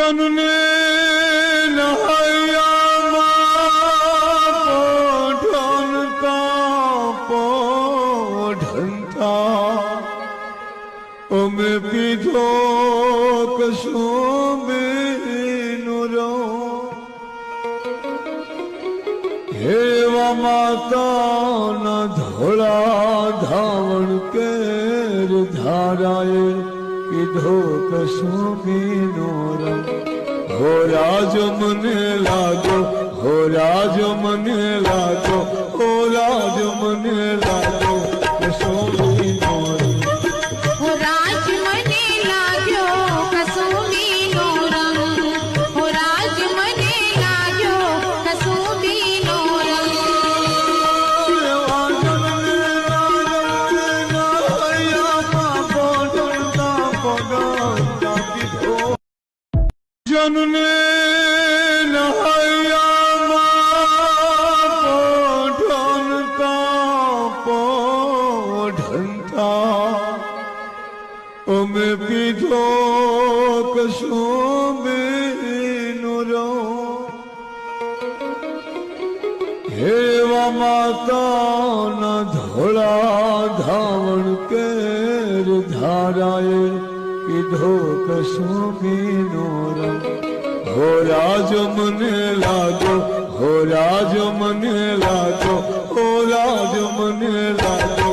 जनने नहाया पोढ़न का पोढ़ंता ओमे पीधो कसुमे नुरो हेवा माता न धोला धावण केर धाराए किधो कसुमी नोरम हो राज मने लागो हो राज मने लागो हो राज मने लागो कसुमी नोरम हो राज मने लाग्यो कसुमी नोरम हो राज मने लाग्यो कसुमी नोरम जनने नहाया पोढ़न का पोढ़ंता ओमे पीधो कसुमे नुरो हेवा माता न धोला धावण केर धाराए किधो कसुमी नोरम हो राज मने लागो हो राज मने लागो हो राज मने लागो